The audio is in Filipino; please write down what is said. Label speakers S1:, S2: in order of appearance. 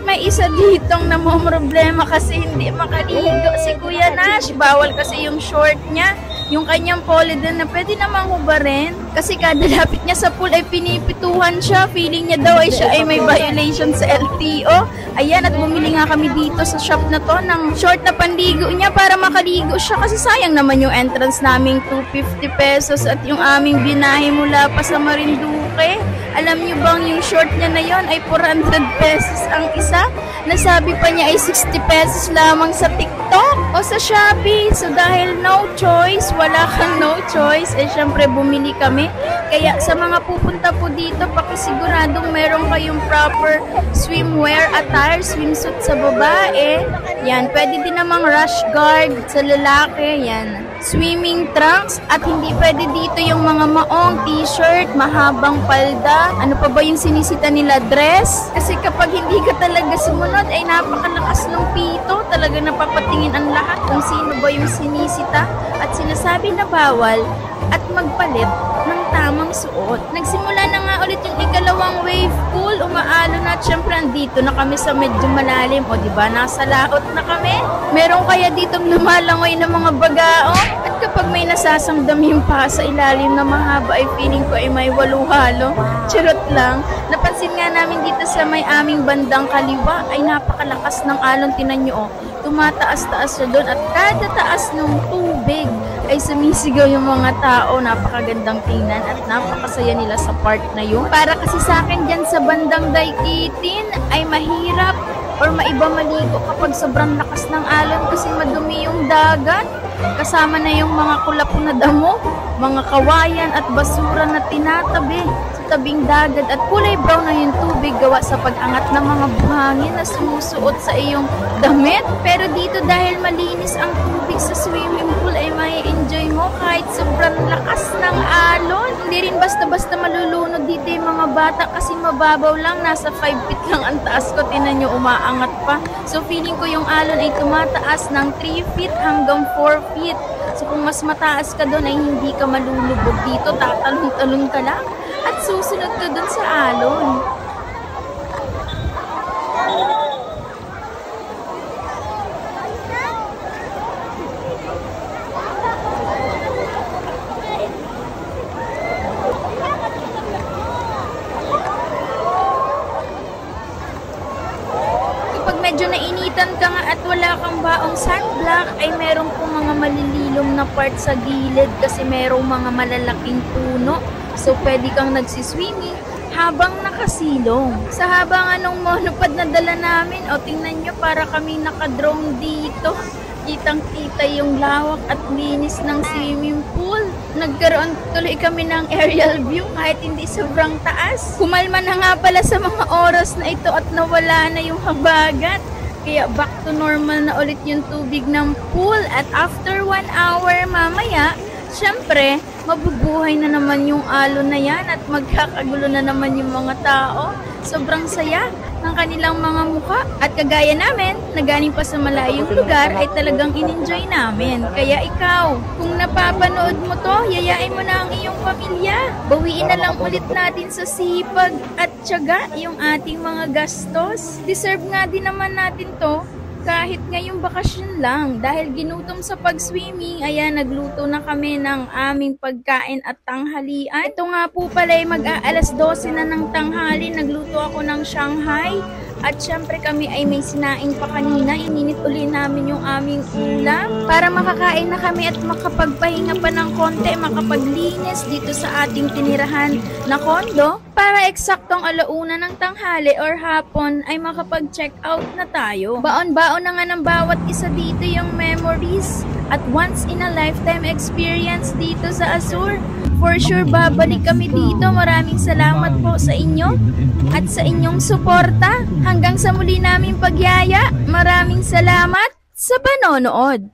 S1: may isa ditong namomroblema kasi hindi makaligo si Kuya Nash. Bawal kasi yung short niya. Yung kanyang polydon na pwede namang hubarin. Kasi kada lapit niya sa pool ay pinipituhan siya. Feeling niya daw ay siya ay may violation sa LTO. Ayan, at bumili nga kami dito sa shop na to ng short na panligo niya para makaligo siya. Kasi sayang naman yung entrance naming 250 pesos at yung aming binahe mula pa sa Marinduque. Alam niyo bang yung short niya na yon ay 400 pesos ang isa? Nasabi pa niya ay 60 pesos lamang sa TikTok o sa Shopee. So dahil no choice, wala kang no choice, eh syempre bumili kami. Kaya sa mga pupunta po dito, pakisiguradong meron kayong proper swimwear attire, swimsuit sa babae. Yan, pwede din namang rash guard sa lalaki. Yan, swimming trunks. At hindi pwede dito yung mga maong t-shirt, mahabang palda. Ano pa ba yung sinisita nila? Dress. Kasi kapag hindi ka talaga sumunod, ay napakalakas ng pito. Talaga napapatingin ang lahat kung sino ba yung sinisita. At sinasabi na bawal at magpalit ng tamang suot. Nagsimula na nga ulit yung ikalawang wave pool. Umaalo na at syempre andito na kami sa medyo malalim. O diba, nasa laot na kami. Meron kaya ditong lumalangoy na mga bagaong. At kapag may nasasamdamin pa sa ilalim na mahaba ay feeling ko ay may waluhalo. Charot lang. Napansin nga namin dito sa may aming bandang kaliwa ay napakalakas ng alon. Tinan nyo, tumataas-taas siya doon at kada taas ng tubig ay sumisigaw yung mga tao. Napakagandang tingnan at napakasaya nila sa part na yun. Para kasi sa akin dyan sa bandang Daikitin ay mahirap or maiba maligo kapag sobrang lakas ng alon kasi madumi yung dagat. Kasama na yung mga kulapo na damo, mga kawayan at basura na tinatabi sa tabing dagat at kulay brown na yung tubig gawa sa pag-angat ng mga buhangin na sumusuot sa iyong damit. Pero dito dahil malinis ang tubig sa swimming pool ay mai-enjoy mo kahit sobrang lakas ng alon. Hindi rin basta-basta malulunod dito yung mga bata kasi mababaw lang, nasa 5 feet lang ang taas ko. Tinan nyo, umaangat pa. So feeling ko yung alon ay tumataas ng 3 feet hanggang 4 feet. So kung mas mataas ka doon ay hindi ka malulubog dito, tatalon-talon ka lang at susunod ka doon sa alon. Medyo nainitan ka nga at wala kang baong sunblock ay meron po mga malililom na part sa gilid kasi merong mga malalaking puno. So pwede kang nagsiswimming habang nakasilong. Sa haba nga nung monopod na dala namin, o tingnan nyo para kami nakadrone dito. Kitang-kita yung lawak at linis ng swimming pool. Nagkaroon tuloy kami ng aerial view kahit hindi sobrang taas. Kumalma na nga pala sa mga oras na ito at nawala na yung habagat. Kaya back to normal na ulit yung tubig ng pool. At after 1 hour mamaya, syempre, mabubuhay na naman yung alon na yan at magkakagulo na naman yung mga tao. Sobrang saya ng kanilang mga mukha. At kagaya namin, na galing pa sa malayong lugar, ay talagang in-enjoy namin. Kaya ikaw, kung napapanood mo to, yayain mo na ang iyong pamilya. Bawiin na lang ulit natin sa sipag at tiyaga yung ating mga gastos. Deserve nga din naman natin to. Kahit ngayong bakasyon lang, dahil ginutom sa pag-swimming, ayan, nagluto na kami ng aming pagkain at tanghalian. Ito nga po pala ay mag-aalas 12 na ng tanghali, nagluto ako ng Shanghai. At syempre kami ay may sinaing pa kanina, ininit uli namin yung aming ulam para makakain na kami at makapagpahinga pa ng konti, makapaglinis dito sa ating tinirahan na kondo para eksaktong alauna ng tanghali or hapon ay makapag-check out na tayo. Baon-baon na nga ng bawat isa dito yung memories at once in a lifetime experience dito sa Azure. For sure, babalik kami dito. Maraming salamat po sa inyo at sa inyong suporta. Hanggang sa muli naming pagyaya, maraming salamat sa panonood.